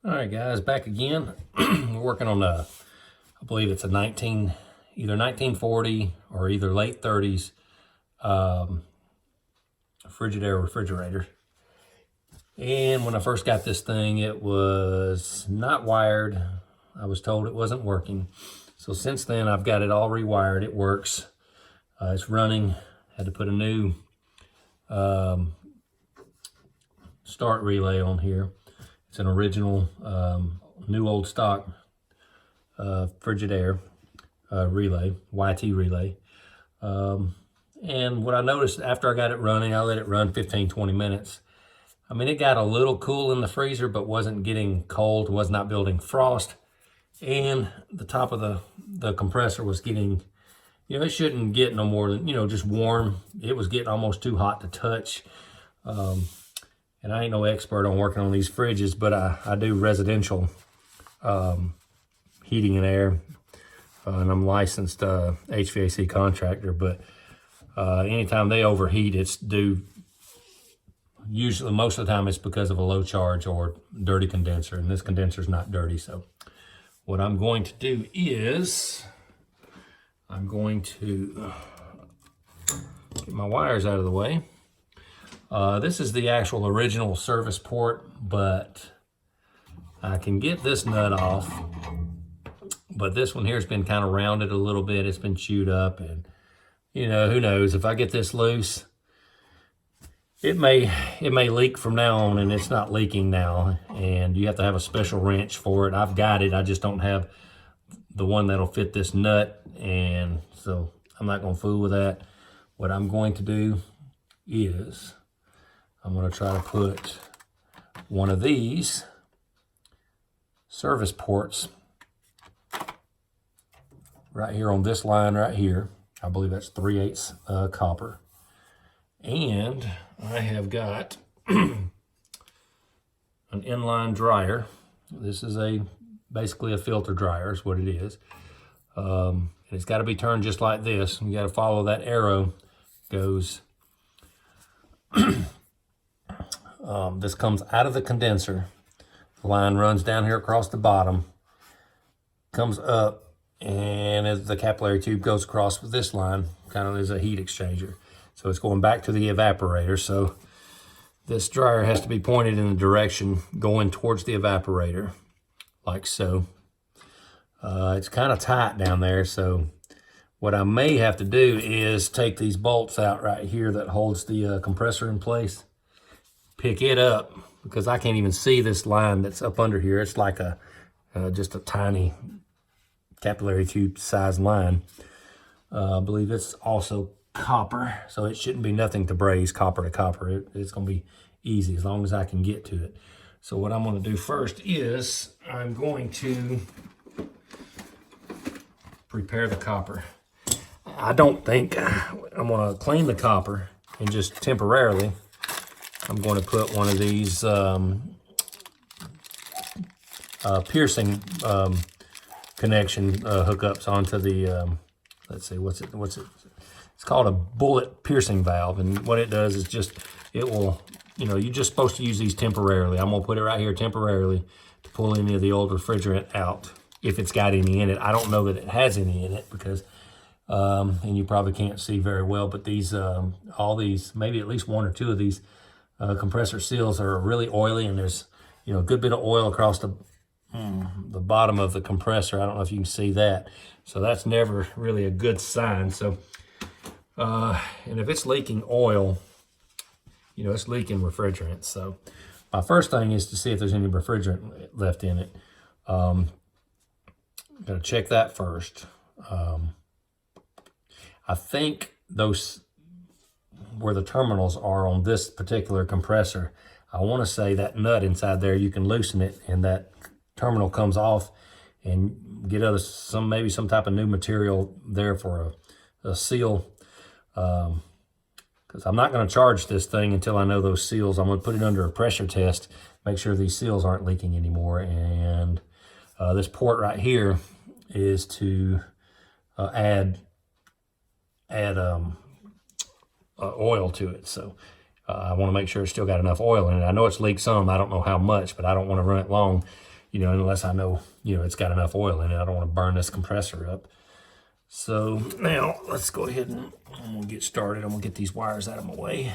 All right, guys, back again. We're working on I believe it's a either 1940 or either late 30s Frigidaire refrigerator. And when I first got this thing, it was not wired. I was told it wasn't working. So since then, I've got it all rewired. It works. It's running. Had to put a new start relay on here. It's an original new old stock Frigidaire relay, YT relay. And what I noticed after I got it running, I let it run 15-20 minutes. I mean, it got a little cool in the freezer, but wasn't getting cold, was not building frost. And the top of the compressor was getting, it shouldn't get no more than, just warm. It was getting almost too hot to touch. And I ain't no expert on working on these fridges, but I do residential heating and air, and I'm licensed HVAC contractor. But anytime they overheat, it's due. Usually, most of the time, it's because of a low charge or dirty condenser, and this condenser's not dirty. So, what I'm going to do is I'm going to get my wires out of the way. This is the actual original service port, but I can get this nut off. But this one here has been kind of rounded a little bit. It's been chewed up, and who knows? If I get this loose, it may leak from now on, and it's not leaking now. And you have to have a special wrench for it. I've got it. I just don't have the one that'll fit this nut, and so I'm not going to fool with that. What I'm going to do is I'm going to try to put one of these service ports right here on this line right here. I believe that's 3/8 copper. And I have got an inline dryer. This is basically a filter dryer is what it is. And it's got to be turned just like this. You got to follow that arrow. Goes this comes out of the condenser. The line runs down here across the bottom, comes up, and as the capillary tube goes across with this line, kind of is a heat exchanger. So it's going back to the evaporator. So this dryer has to be pointed in the direction going towards the evaporator, like so. It's kind of tight down there, so what I may have to do is take these bolts out right here that holds the compressor in place, pick it up, because I can't even see this line that's up under here. It's like just a tiny capillary tube size line. I believe it's also copper, so it shouldn't be nothing to braze copper to copper. It's going to be easy as long as I can get to it. So what I'm going to do first is I'm going to prepare the copper. I don't think I'm going to clean the copper, and just temporarily I'm going to put one of these piercing connection hookups onto the let's see, what's it? It's called a bullet piercing valve, and what it does is it will, you're just supposed to use these temporarily. I'm gonna put it right here temporarily to pull any of the old refrigerant out if it's got any in it. I don't know that it has any in it because and you probably can't see very well, but these all these, maybe at least one or two of these compressor seals are really oily, and there's a good bit of oil across the bottom of the compressor. I don't know if you can see that. So that's never really a good sign. So and if it's leaking oil, it's leaking refrigerant. So my first thing is to see if there's any refrigerant left in it. Got to check that first. I think those, where the terminals are on this particular compressor, I want to say that nut inside there, you can loosen it, and that terminal comes off, and get maybe some type of new material there for a seal. Because I'm not going to charge this thing until I know those seals. I'm going to put it under a pressure test, make sure these seals aren't leaking anymore. And this port right here is to add oil to it. So I want to make sure it's still got enough oil in it. I know it's leaked some. I don't know how much, but I don't want to run it long you know, unless I know, you know, it's got enough oil in it. I don't want to burn this compressor up. So now let's go ahead and I'm gonna get started. I'm gonna get these wires out of my way.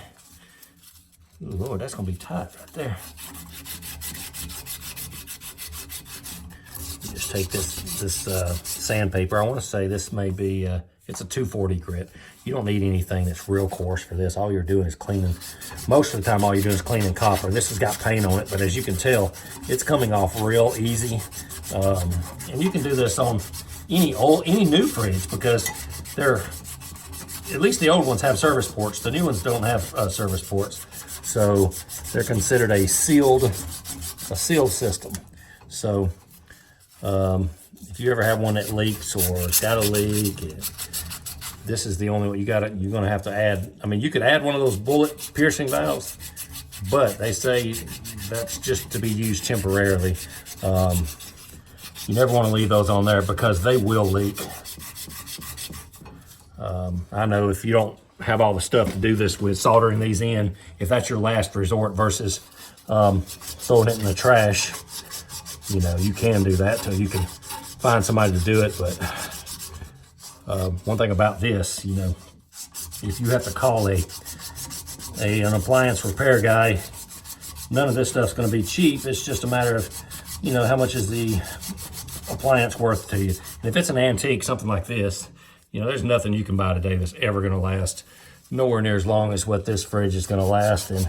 Ooh, Lord, that's gonna be tight right there. Just take this sandpaper. I want to say this may be it's a 240 grit. You don't need anything that's real coarse for this. All you're doing is cleaning. Most of the time, all you're doing is cleaning copper. This has got paint on it, but as you can tell, it's coming off real easy. And you can do this on any new fridge because they're, at least the old ones have service ports. The new ones don't have service ports, so they're considered a sealed system. So if you ever have one that leaks or it's got a leak, this is the only one you're going to have to add. I mean, you could add one of those bullet piercing valves, but they say that's just to be used temporarily. You never want to leave those on there because they will leak. I know if you don't have all the stuff to do this with, soldering these in, if that's your last resort versus throwing it in the trash, you know, you can do that till you can find somebody to do it. But one thing about this, you know, if you have to call an appliance repair guy, none of this stuff's going to be cheap. It's just a matter of, you know, how much is the appliance worth to you. And if it's an antique, something like this, you know, there's nothing you can buy today that's ever going to last nowhere near as long as what this fridge is going to last. And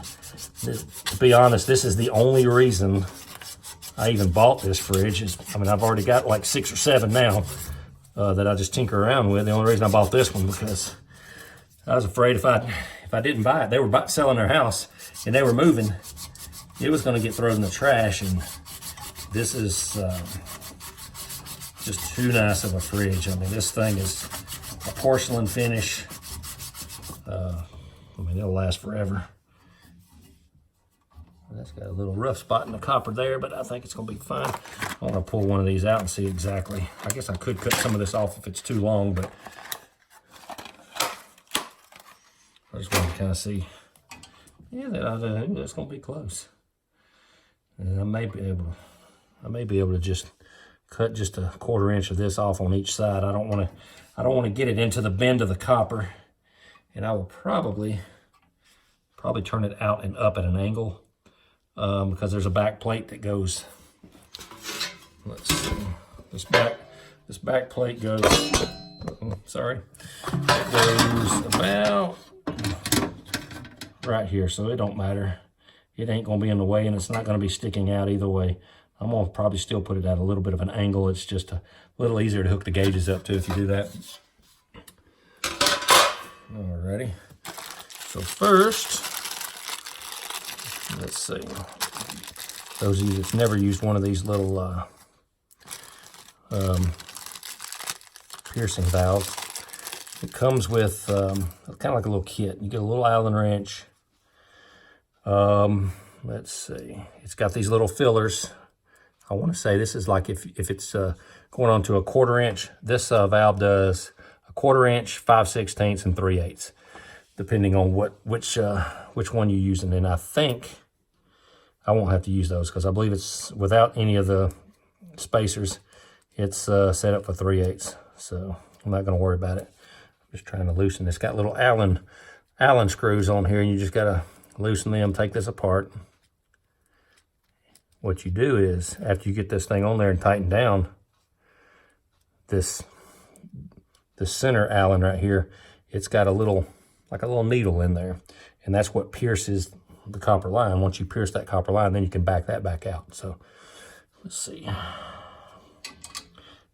to be honest, this is the only reason I even bought this fridge. I mean, I've already got like 6 or 7 now that I just tinker around with. The only reason I bought this one because I was afraid if I didn't buy it, they were selling their house and they were moving, it was going to get thrown in the trash. And this is just too nice of a fridge. I mean, this thing is a porcelain finish. I mean, it'll last forever. That's got a little rough spot in the copper there, but I think it's going to be fine. I want to pull one of these out and see exactly. I guess I could cut some of this off if it's too long, but I just want to kind of see. Yeah, that's going to be close. And I may be able to just cut just a 1/4 inch of this off on each side. I don't want to get it into the bend of the copper, and I will probably turn it out and up at an angle. Because there's a back plate that goes, let's see, this back plate goes, sorry, it goes about right here, so it don't matter. It ain't gonna be in the way and it's not gonna be sticking out either way. I'm gonna probably still put it at a little bit of an angle. It's just a little easier to hook the gauges up to if you do that. Alrighty, so first, let's see. Those of you that's never used one of these little piercing valves, it comes with kind of like a little kit. You get a little Allen wrench. Let's see. It's got these little fillers. I want to say this is like if it's going on to a 1/4 inch. This valve does a 1/4 inch, 5/16, and 3/8, depending on which one you're using. And I think I won't have to use those because I believe it's without any of the spacers. It's set up for 3/8, so I'm not going to worry about it. I'm just trying to loosen. It's got little Allen screws on here, and you just got to loosen them. Take this apart. What you do is after you get this thing on there and tighten down, this center Allen right here, it's got a little needle in there, and that's what pierces the copper line. Once you pierce that copper line, then you can back that back out. So let's see.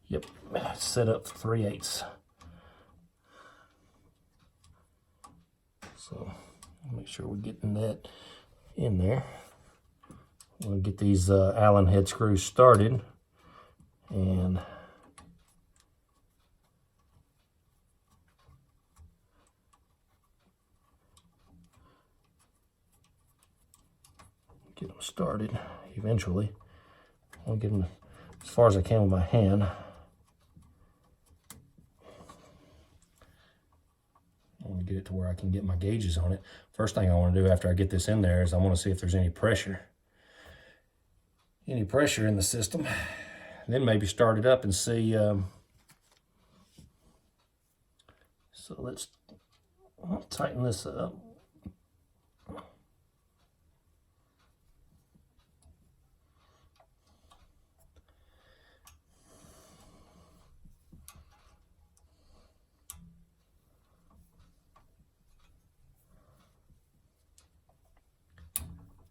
Yep, it's set up for 3/8. So make sure we're getting that in there. We'll get these Allen head screws started, and get them started eventually. I'll get them as far as I can with my hand. I want to get it to where I can get my gauges on it. First thing I want to do after I get this in there is I want to see if there's any pressure. any pressure in the system. Then maybe start it up and see. So let's tighten this up.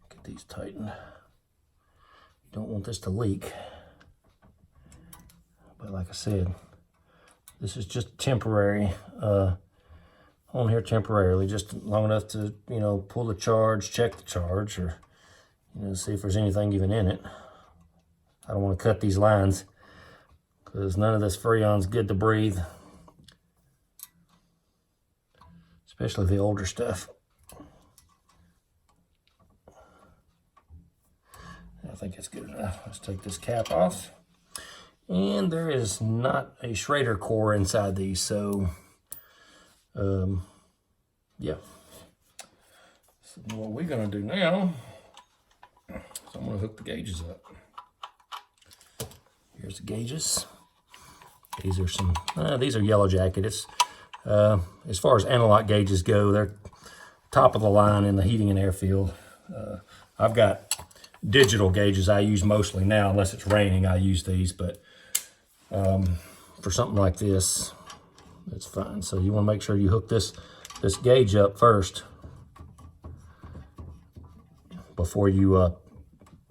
Get these tightened. You don't want this to leak. But like I said, this is just temporary, on here temporarily, just long enough to, you know, pull the charge, check the charge, or, you know, see if there's anything even in it. I don't want to cut these lines because none of this Freon's good to breathe, especially the older stuff. I think it's good enough. Let's take this cap off. And there is not a Schrader core inside these, so yeah. So what we're gonna do now is I'm gonna hook the gauges up. Here's the gauges. These are some, these are Yellow Jacket. It's, as far as analog gauges go, they're top of the line in the heating and air field. I've got digital gauges I use mostly now, unless it's raining, I use these, but for something like this, it's fine. So you want to make sure you hook this gauge up first before you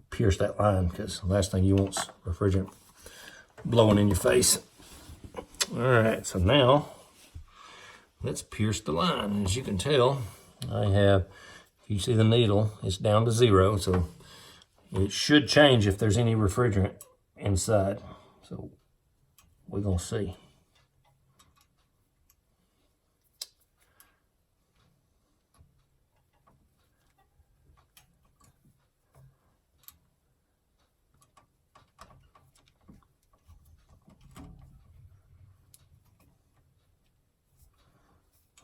pierce that line, because the last thing you want is refrigerant blowing in your face. All right, so now let's pierce the line. As you can tell, I have, if you see the needle, it's down to 0, so it should change if there's any refrigerant inside. So we're gonna see.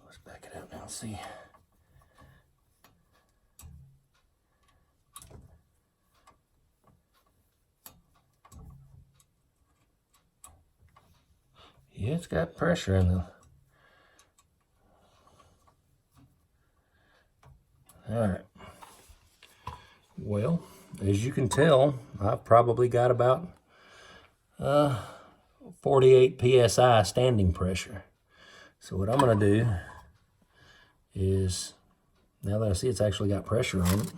Let's back it out now and see. Yeah, it's got pressure in the. All right. Well, as you can tell, I've probably got about 48 psi standing pressure. So what I'm going to do is, now that I see it's actually got pressure on it,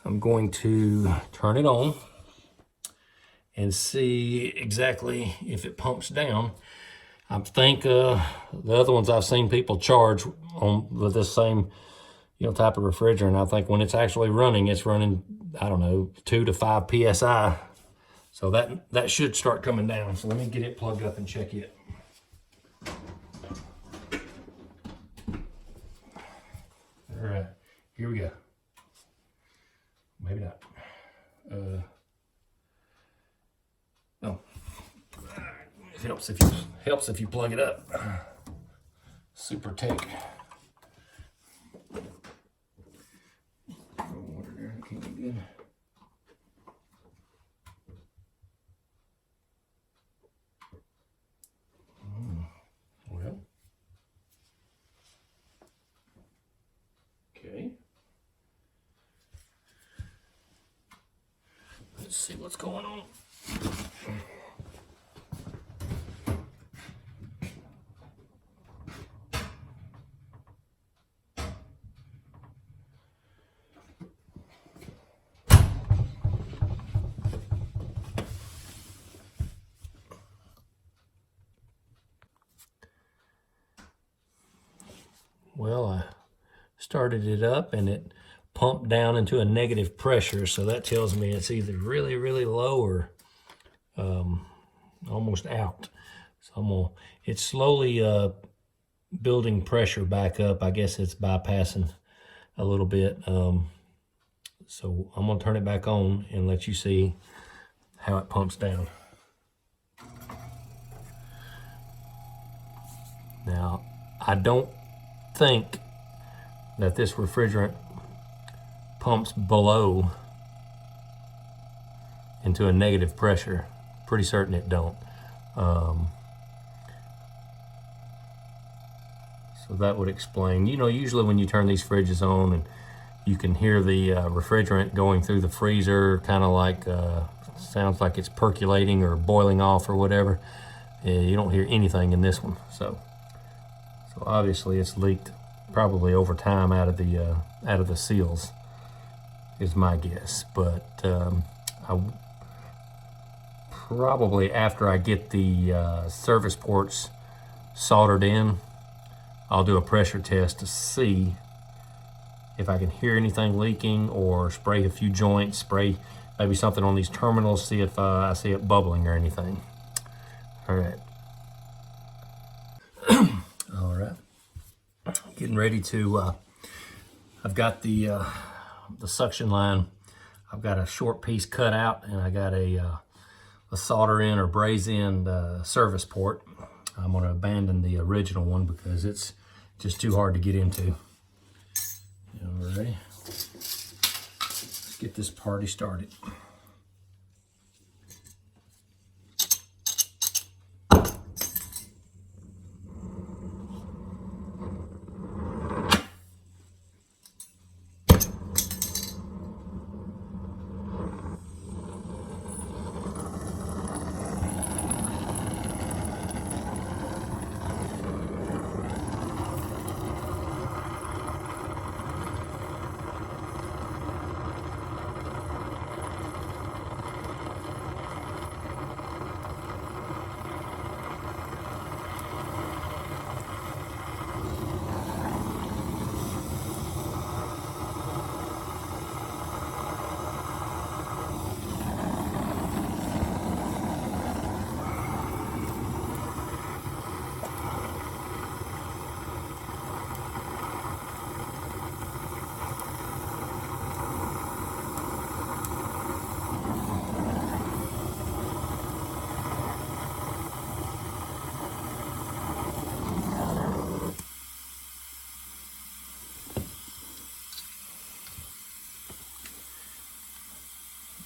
I'm going to turn it on and see exactly if it pumps down. I think the other ones I've seen people charge on with this same, you know, type of refrigerant. I think when it's actually running, it's running, I don't know, 2 to 5 psi. So that should start coming down. So let me get it plugged up and check it. All right, here we go. Maybe not. No. It helps if you plug it up. Super tech. Water there, that can't be good. Well. Okay. Let's see what's going on. Well, I started it up and it pumped down into a negative pressure, so that tells me it's either really, really low or almost out. So it's slowly building pressure back up. I guess it's bypassing a little bit. So I'm gonna turn it back on and let you see how it pumps down. Now, I don't think that this refrigerant pumps below into a negative pressure. Pretty certain it don't. So that would explain. You know, usually when you turn these fridges on and you can hear the refrigerant going through the freezer, kind of like, sounds like it's percolating or boiling off or whatever. You don't hear anything in this one. So obviously it's leaked probably over time out of the seals, is my guess. But I probably, after I get the service ports soldered in, I'll do a pressure test to see if I can hear anything leaking, or spray a few joints, spray maybe something on these terminals, see if I see it bubbling or anything. All right. All right. Getting ready to, I've got the suction line. I've got a short piece cut out, and I got a solder in or braze in service port. I'm going to abandon the original one because it's just too hard to get into. All right, let's get this party started.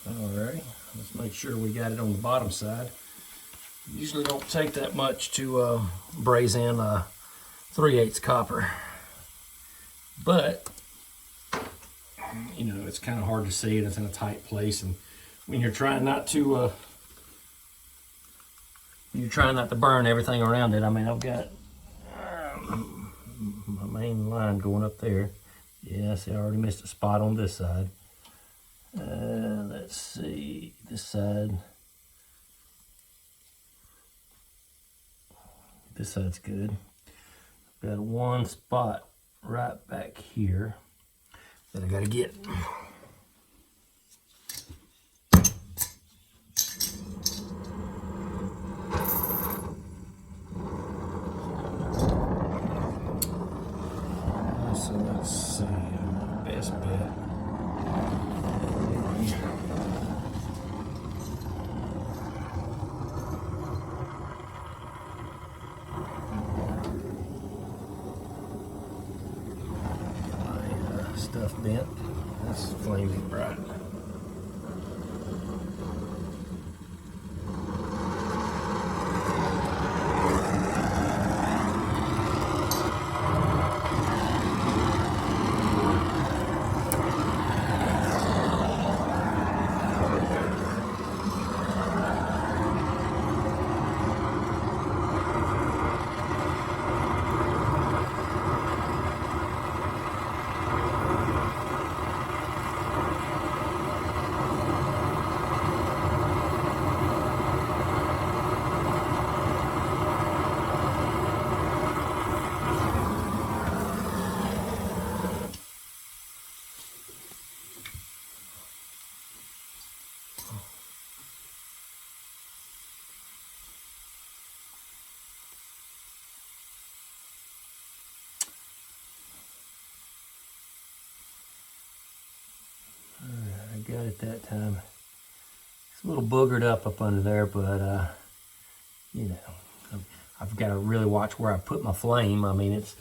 Alrighty, let's make sure we got it on the bottom side. Usually don't take that much to braze in 3/8 copper, but you know, it's kind of hard to see, and it's in a tight place, and when you're trying not to burn everything around it. I mean, I've got my main line going up there. Yeah, see, I already missed a spot on this side. Let's see, this side. This side's good. I've got one spot right back here that I gotta get. So let's see, best bet. Stuff bent. That's flaming bright. I got it that time. It's a little boogered up under there, but you know, I've got to really watch where I put my flame. I mean, it's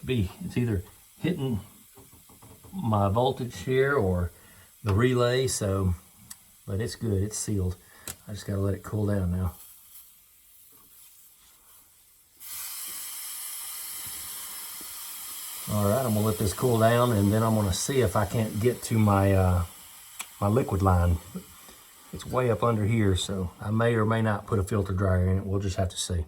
either hitting my voltage here or the relay, so but it's good. It's sealed. I just got to let it cool down now. All right, I'm gonna let this cool down, and then I'm gonna see if I can't get to my my liquid line. It's way up under here, so I may or may not put a filter dryer in it. We'll just have to see.